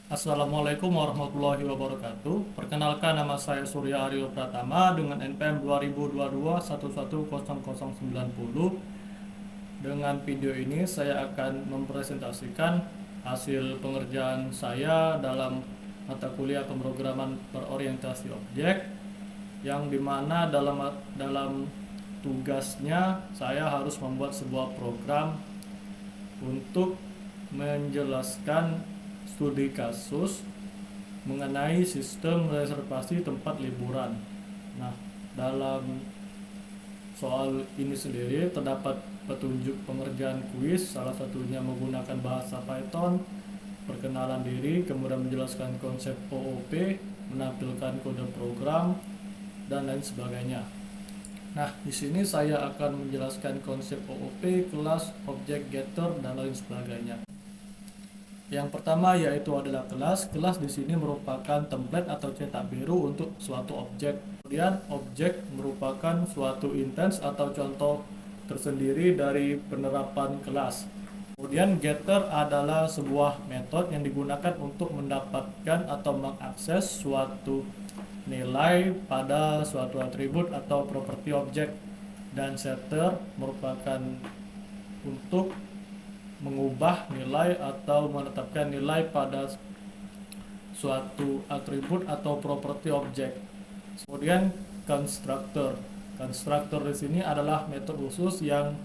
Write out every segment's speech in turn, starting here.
Assalamualaikum warahmatullahi wabarakatuh. Perkenalkan, nama saya Surya Aryo Pratama dengan NPM 2022 111090. Dengan video ini saya akan mempresentasikan hasil pengerjaan saya dalam mata kuliah pemrograman berorientasi objek, yang dimana dalam tugasnya saya harus membuat sebuah program untuk menjelaskan studi kasus mengenai sistem reservasi tempat liburan. Nah, dalam soal ini sendiri terdapat petunjuk pengerjaan kuis, salah satunya menggunakan bahasa Python, perkenalan diri, kemudian menjelaskan konsep OOP, menampilkan kode program, dan lain sebagainya. Nah, di sini saya akan menjelaskan konsep OOP, kelas, objek, getter, dan lain sebagainya. Yang pertama yaitu adalah kelas. Kelas di sini merupakan template atau cetak biru untuk suatu objek. Kemudian objek merupakan suatu instance atau contoh tersendiri dari penerapan kelas. Kemudian getter adalah sebuah metode yang digunakan untuk mendapatkan atau mengakses suatu nilai pada suatu atribut atau properti objek. Dan setter merupakan untuk mengubah nilai atau menetapkan nilai pada suatu atribut atau properti objek. Kemudian constructor. Constructor di sini adalah metode khusus yang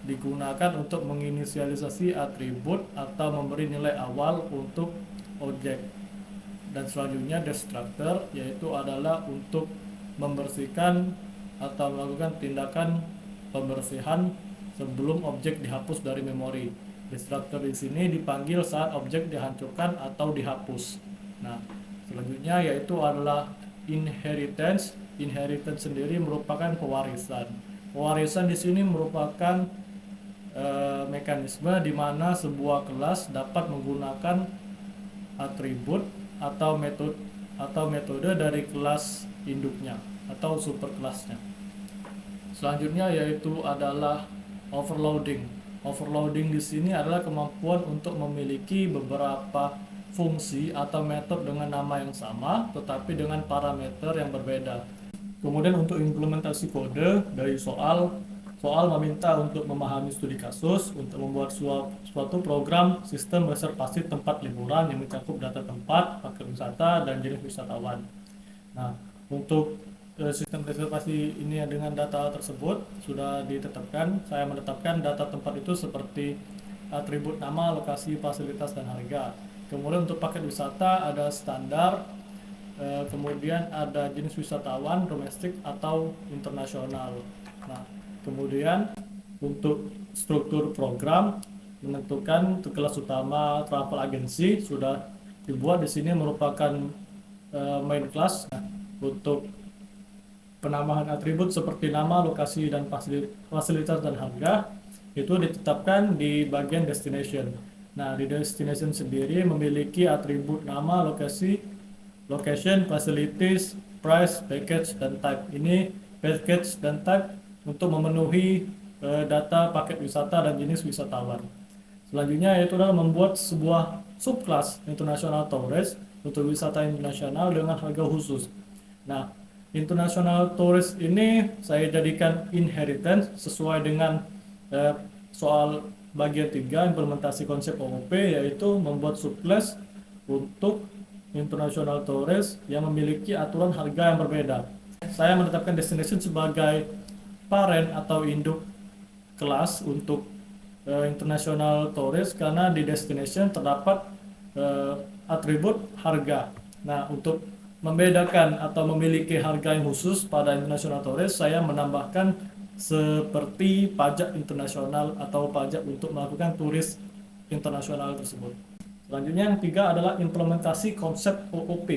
digunakan untuk menginisialisasi atribut atau memberi nilai awal untuk objek. Dan selanjutnya destructor, yaitu adalah untuk membersihkan atau melakukan tindakan pembersihan sebelum objek dihapus dari memori. Destructor di sini dipanggil saat objek dihancurkan atau dihapus. Nah, selanjutnya yaitu adalah inheritance. Inheritance sendiri merupakan pewarisan. Pewarisan di sini merupakan mekanisme di mana sebuah kelas dapat menggunakan atribut atau metode dari kelas induknya atau superkelasnya. Selanjutnya yaitu adalah overloading. Overloading di sini adalah kemampuan untuk memiliki beberapa fungsi atau metode dengan nama yang sama tetapi dengan parameter yang berbeda. Kemudian untuk implementasi kode dari soal meminta untuk memahami studi kasus untuk membuat suatu program sistem reservasi tempat liburan yang mencakup data tempat, paket wisata, dan jenis wisatawan. Nah, untuk sistem reservasi ini dengan data tersebut sudah ditetapkan. Saya menetapkan data tempat itu seperti atribut nama, lokasi, fasilitas, dan harga. Kemudian untuk paket wisata ada standar, kemudian ada jenis wisatawan, domestik atau internasional. Nah, kemudian untuk struktur program menentukan kelas utama travel agency sudah dibuat. Di sini merupakan main class. Nah, untuk penambahan atribut seperti nama, lokasi, dan fasilitas dan harga itu ditetapkan di bagian destination. Nah, di destination sendiri memiliki atribut nama, lokasi, location, facilities, price, package, dan type. Ini package dan type untuk memenuhi data paket wisata dan jenis wisatawan. Selanjutnya yaitu adalah membuat sebuah subclass international tourist untuk wisata internasional dengan harga khusus. Nah, international tourist ini saya jadikan inheritance sesuai dengan soal bagian 3 implementasi konsep OOP, yaitu membuat subclass untuk international tourist yang memiliki aturan harga yang berbeda. Saya menetapkan destination sebagai parent atau induk kelas untuk international tourist karena di destination terdapat atribut harga. Nah, untuk membedakan atau memiliki harga yang khusus pada international tourist, saya menambahkan seperti pajak internasional atau pajak untuk melakukan turis internasional tersebut. Selanjutnya yang 3 adalah implementasi konsep OOP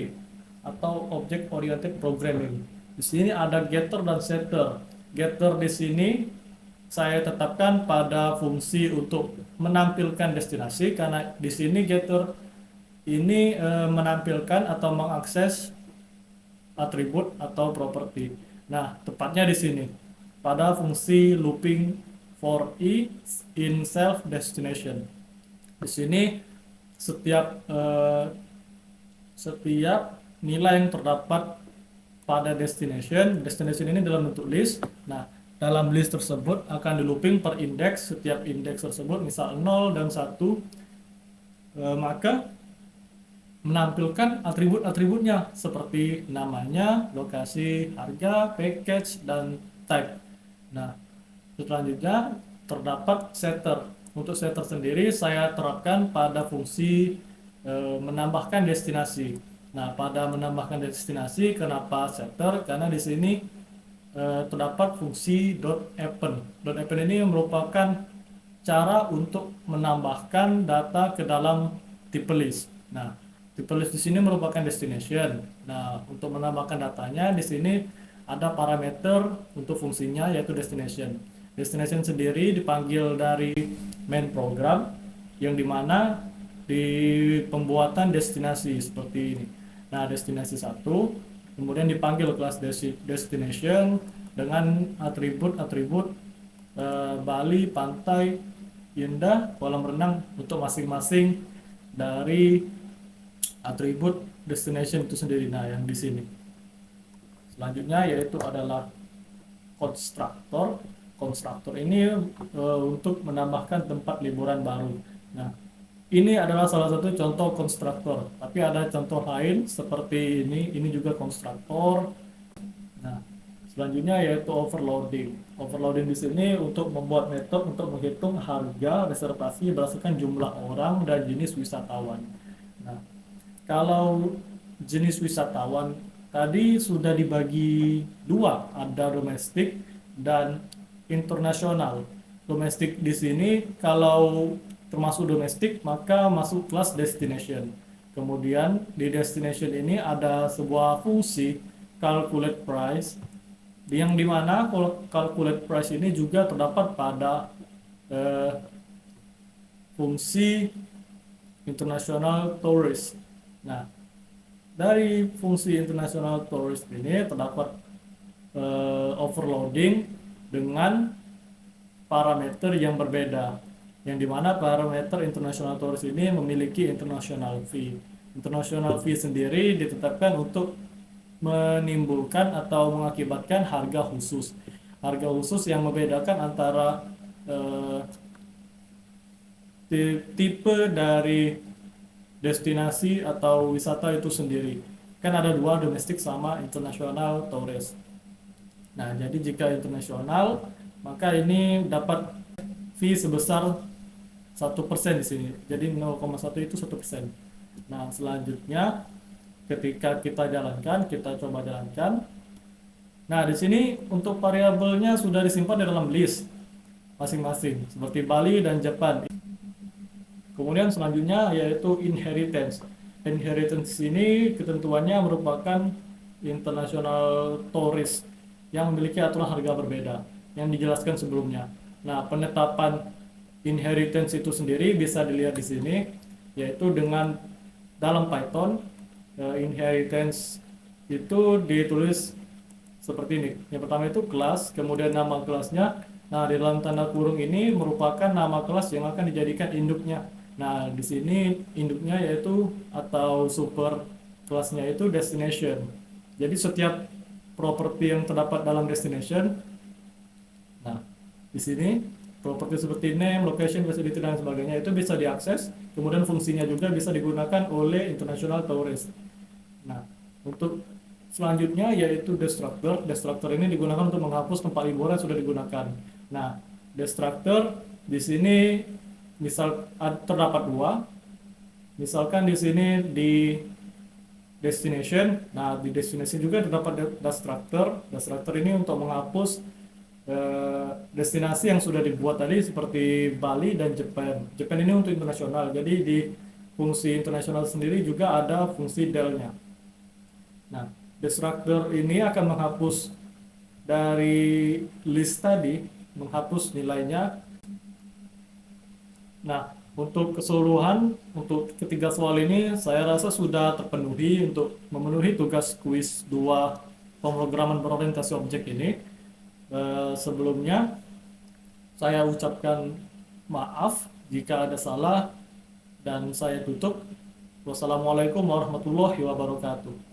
atau Object Oriented Programming. Di sini ada getter dan setter. Getter di sini saya tetapkan pada fungsi untuk menampilkan destinasi karena di sini getter ini menampilkan atau mengakses atribut atau properti. Nah, tepatnya di sini pada fungsi looping for e in self destination. Di sini setiap setiap nilai yang terdapat pada destination. Destination ini dalam bentuk list. Nah, dalam list tersebut akan di looping per indeks. Setiap indeks tersebut misal 0 dan 1, maka menampilkan atribut-atributnya seperti namanya, lokasi, harga, package, dan type. Nah, selanjutnya terdapat setter. Untuk setter sendiri saya terapkan pada fungsi menambahkan destinasi. Nah, pada menambahkan destinasi, kenapa setter? Karena di sini terdapat fungsi .append. .append ini merupakan cara untuk menambahkan data ke dalam tipe list. Nah, tipe list di sini merupakan destination. Nah, untuk menambahkan datanya di sini ada parameter untuk fungsinya yaitu destination. Destination sendiri dipanggil dari main program yang dimana di pembuatan destinasi seperti ini. Nah, destinasi 1 kemudian dipanggil kelas destination dengan atribut-atribut Bali, pantai, indah, kolam renang untuk masing-masing dari atribut destination itu sendiri. Nah, yang di sini. Selanjutnya yaitu adalah constructor. Constructor ini untuk menambahkan tempat liburan baru. Nah, ini adalah salah satu contoh konstruktor, tapi ada contoh lain seperti ini juga konstruktor. Nah, selanjutnya yaitu overloading. Overloading di sini untuk membuat metode untuk menghitung harga reservasi berdasarkan jumlah orang dan jenis wisatawan. Nah, kalau jenis wisatawan tadi sudah dibagi dua, ada domestik dan internasional. Domestik di sini kalau termasuk domestik maka masuk kelas destination. Kemudian di destination ini ada sebuah fungsi calculate price yang dimana calculate price ini juga terdapat pada fungsi international tourist. Nah, dari fungsi international tourist ini terdapat overloading dengan parameter yang berbeda, yang dimana parameter international tourist ini memiliki international fee. International fee sendiri ditetapkan untuk menimbulkan atau mengakibatkan harga khusus. Harga khusus yang membedakan antara tipe dari destinasi atau wisata itu sendiri. Kan ada dua, domestik sama international tourist. Nah, jadi jika internasional maka ini dapat fee sebesar 1% di sini. Jadi 0,1 itu 1%. Nah, selanjutnya ketika kita coba jalankan. Nah, di sini untuk variabelnya sudah disimpan di dalam list masing-masing seperti Bali dan Jepang. Kemudian selanjutnya yaitu inheritance. Inheritance ini ketentuannya merupakan international tourist yang memiliki aturan harga berbeda yang dijelaskan sebelumnya. Nah, penetapan inheritance itu sendiri bisa dilihat di sini, yaitu dengan dalam Python inheritance itu ditulis seperti ini. Yang pertama itu kelas, kemudian nama kelasnya. Nah, di dalam tanda kurung ini merupakan nama kelas yang akan dijadikan induknya. Nah, di sini induknya yaitu atau super kelasnya itu destination. Jadi setiap properti yang terdapat dalam destination, nah di sini properti seperti name, location, facility dan sebagainya itu bisa diakses. Kemudian fungsinya juga bisa digunakan oleh international tourist. Nah, untuk selanjutnya yaitu destructor. Destructor ini digunakan untuk menghapus tempat liburan yang sudah digunakan. Nah, destructor di sini misal terdapat dua. Misalkan di sini di destination. Nah, di destination juga terdapat destructor. Destructor ini untuk menghapus destinasi yang sudah dibuat tadi seperti Bali dan Jepang. Jepang ini untuk internasional. Jadi di fungsi internasional sendiri juga ada fungsi del-nya. Nah, destructor ini akan menghapus dari list tadi, menghapus nilainya. Nah, untuk keseluruhan, untuk ketiga soal ini saya rasa sudah terpenuhi untuk memenuhi tugas kuis 2 pemrograman berorientasi objek ini. Sebelumnya saya ucapkan maaf jika ada salah dan saya tutup. Wassalamualaikum warahmatullahi wabarakatuh.